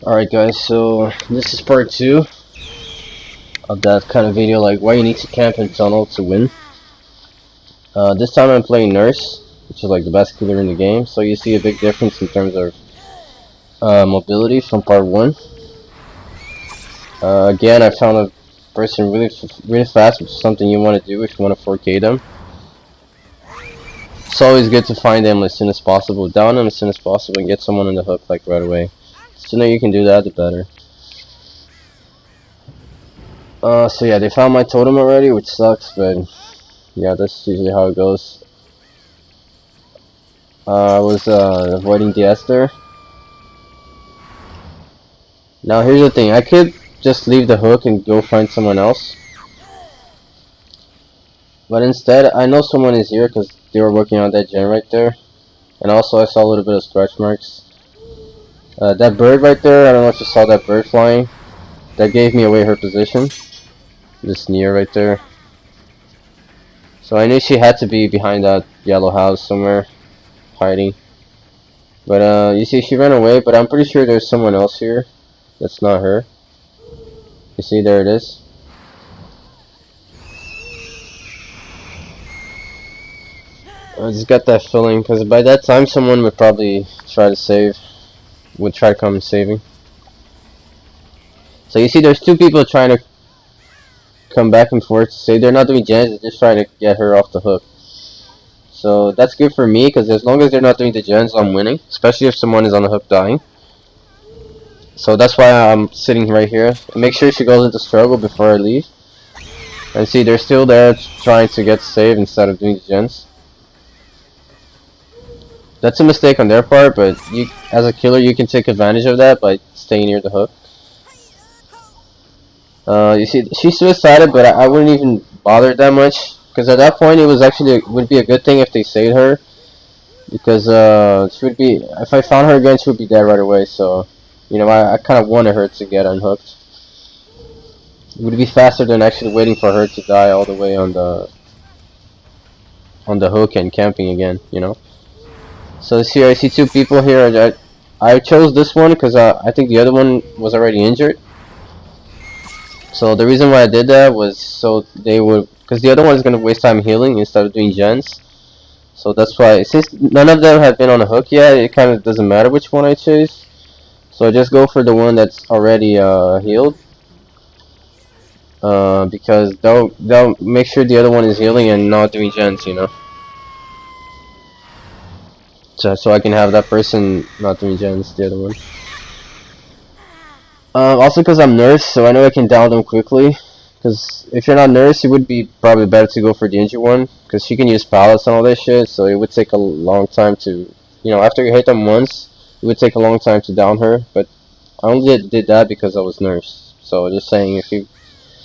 Alright guys, so this is part 2 of that kind of video, like why you need to camp in tunnel to win. This time I'm playing Nurse, which is like the best killer in the game, so you see a big difference in terms of mobility from part 1. Again, I found a person really fast, which is something you want to do if you want to 4K them. It's always good to find them as soon as possible, down them as soon as possible, and get someone in the hook like right away. The sooner you can do that, the better. So yeah, they found my totem already, which sucks, but yeah, that's usually how it goes. I was avoiding the Esther. Now here's the thing, I could just leave the hook and go find someone else. But instead, I know someone is here because they were working on that gen right there. And also I saw a little bit of scratch marks. That bird right there, I don't know if you saw that bird flying. That gave me away her position. This Nia right there. So I knew she had to be behind that yellow house somewhere, hiding. But you see she ran away, but I'm pretty sure there's someone else here. That's not her. You see, there it is. I just got that feeling, because by that time someone would probably try to come and save me. So you see there's two people trying to come back and forth to save. They're not doing gens, they're just trying to get her off the hook. So that's good for me, because as long as they're not doing the gens, I'm winning. Especially if someone is on the hook dying. So that's why I'm sitting right here. Make sure she goes into struggle before I leave. And see, they're still there trying to get saved instead of doing the gens. That's a mistake on their part, but you, as a killer, you can take advantage of that by staying near the hook. You see, she suicided, but I wouldn't even bother that much, because at that point it would be a good thing if they saved her, because she would be, if I found her again, she would be dead right away. So, you know, I kind of wanted her to get unhooked. It would be faster than actually waiting for her to die all the way on the hook and camping again, you know. So here I see two people here. I chose this one because I think the other one was already injured. So the reason why I did that was so they would, because the other one is going to waste time healing instead of doing gens. So that's why, since none of them have been on a hook yet, it kind of doesn't matter which one I choose. So I just go for the one that's already healed. Because they'll make sure the other one is healing and not doing gens, you know. So I can have that person not doing gens, the other one. Also because I'm nurse, so I know I can down them quickly. Because if you're not nurse, it would be probably better to go for the injured one. Because she can use pallets and all that shit, so it would take a long time to... You know, after you hit them once, it would take a long time to down her. But I only did that because I was nurse. So just saying, if you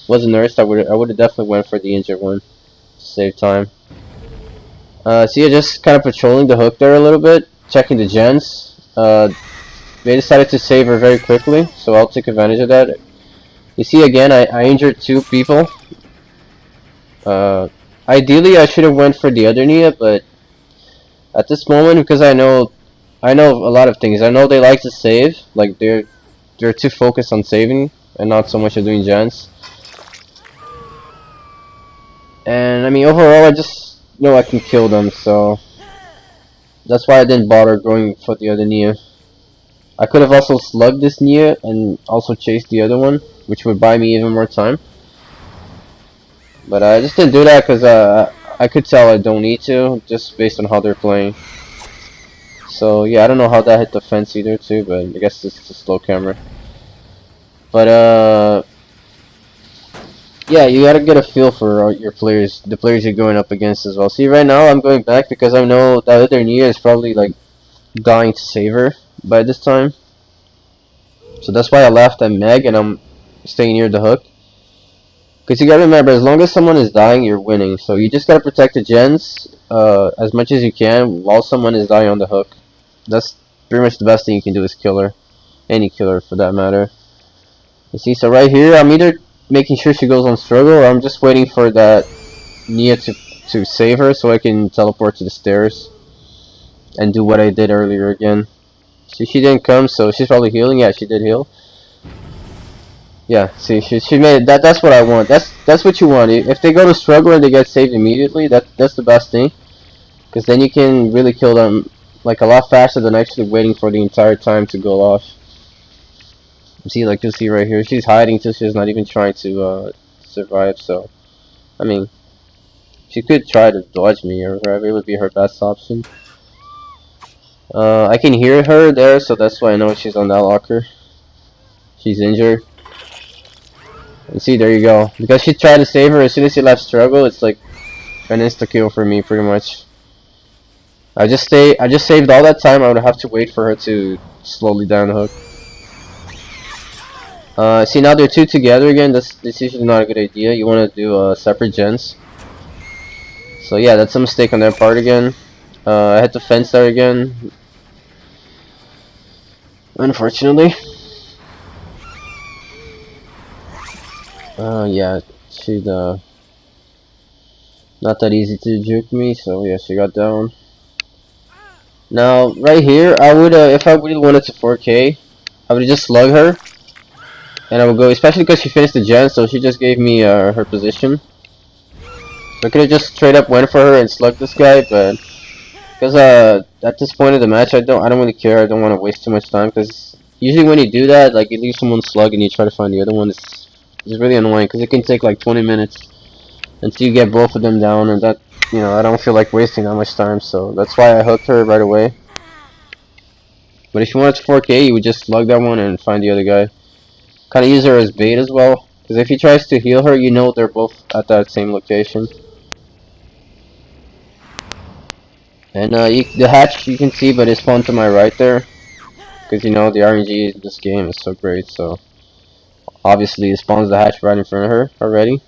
wasn't nurse, I would have definitely went for the injured one. To save time. So you're just kind of patrolling the hook there a little bit. Checking the gens. They decided to save her very quickly, so I'll take advantage of that. You see, again, I injured two people. Ideally, I should have went for the other Nia, but at this moment, because I know a lot of things. I know they like to save, like they're too focused on saving and not so much of doing gens. And I mean, overall, I just know I can kill them, so that's why I didn't bother going for the other Nia. I could have also slugged this Nia and also chased the other one, which would buy me even more time. But I just didn't do that because I could tell I don't need to, just based on how they're playing. So yeah, I don't know how that hit the fence either too, but I guess it's a slow camera. But yeah, you gotta get a feel for your players, the players you're going up against as well. See, right now I'm going back because I know that other Nia is probably like dying to save her by this time. So that's why I left at Meg and I'm staying near the hook. Because you gotta remember, as long as someone is dying, you're winning. So you just gotta protect the gens as much as you can while someone is dying on the hook. That's pretty much the best thing you can do is kill her. Any killer for that matter. You see, so right here, I'm either making sure she goes on struggle or I'm just waiting for that Nia to save her so I can teleport to the stairs and do what I did earlier again. See, she didn't come, so she's probably healing. Yeah, she did heal. Yeah, see, she made it. That's what I want. That's what you want. If they go to struggle and they get saved immediately, that's the best thing. Because then you can really kill them like a lot faster than actually waiting for the entire time to go off. See, like you see right here, she's hiding too. She's not even trying to survive. So, I mean, she could try to dodge me or whatever. It would be her best option. I can hear her there, so that's why I know she's on that locker. She's injured. And see, there you go. Because she tried to save her, as soon as she left struggle, it's like an insta kill for me, pretty much. I just saved all that time. I would have to wait for her to slowly down the hook. See, now they're two together again. This is usually not a good idea. You want to do separate gens. So yeah, that's a mistake on their part again. I had to fence there again, unfortunately. Yeah, she'd not that easy to juke me. So yeah, she got down. Now right here, I would if I really wanted to 4K, I would just slug her, and I would go, especially because she finished the gen, so she just gave me her position. So I could have just straight up went for her and slugged this guy, but because at this point of the match, I don't really care. I don't want to waste too much time, because usually when you do that, like you leave someone slug and you try to find the other one, it's really annoying because it can take like 20 minutes until you get both of them down, and that, you know, I don't feel like wasting that much time. So that's why I hooked her right away. But if you wanted to 4K, you would just slug that one and find the other guy. Kind of use her as bait as well, because if he tries to heal her, you know they're both at that same location. And the hatch you can see, but it spawned to my right there, because you know the RNG in this game is so great. So obviously it spawns the hatch right in front of her already.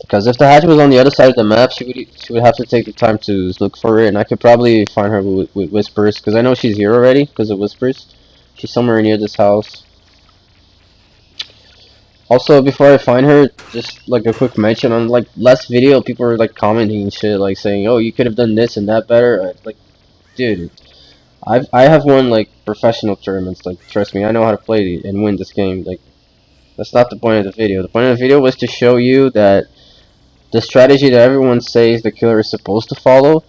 Because if the hatch was on the other side of the map, she would have to take the time to look for it, and I could probably find her with whispers, because I know she's here already because of whispers. She's somewhere near this house. Also, before I find her, just like a quick mention on like last video, people were like commenting and shit, like saying, "Oh, you could have done this and that better." Like, dude, I have won like professional tournaments. Like, trust me, I know how to play and win this game. Like, that's not the point of the video. The point of the video was to show you that the strategy that everyone says the killer is supposed to follow,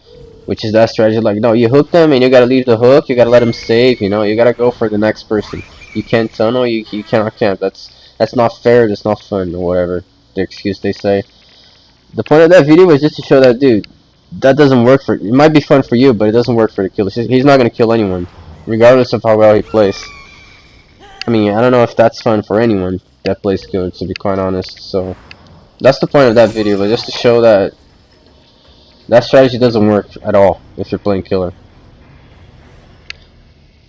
which is that strategy, like, no, you hook them and you gotta leave the hook, you gotta let them save, you know, you gotta go for the next person. You can't tunnel, you cannot camp. That's not fair, that's not fun, or whatever the excuse they say. The point of that video was just to show that, dude, that doesn't work for, it might be fun for you, but it doesn't work for the killer. He's not gonna kill anyone, regardless of how well he plays. I mean, I don't know if that's fun for anyone that plays killer, to be quite honest, so that's the point of that video, but just to show that that strategy doesn't work at all if you're playing killer.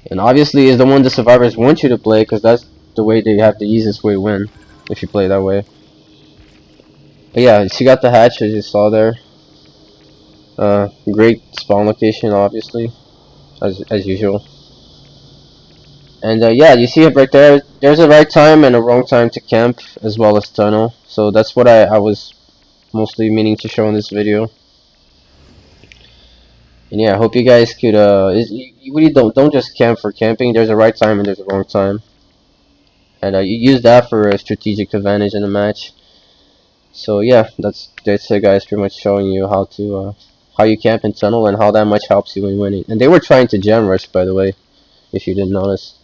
And obviously is the one the survivors want you to play, because that's the way they have the easiest way to win, if you play that way. But yeah, she got the hatch as you saw there. Great spawn location, obviously, as usual. And yeah, you see it right there. There's a right time and a wrong time to camp, as well as tunnel. So that's what I was mostly meaning to show in this video. And yeah, I hope you guys could you really don't just camp for camping. There's a right time and there's a wrong time, and you use that for a strategic advantage in a match. So yeah, that's it, guys. Pretty much showing you how you camp in tunnel and how that much helps you in winning. And they were trying to gem rush, by the way, if you didn't notice.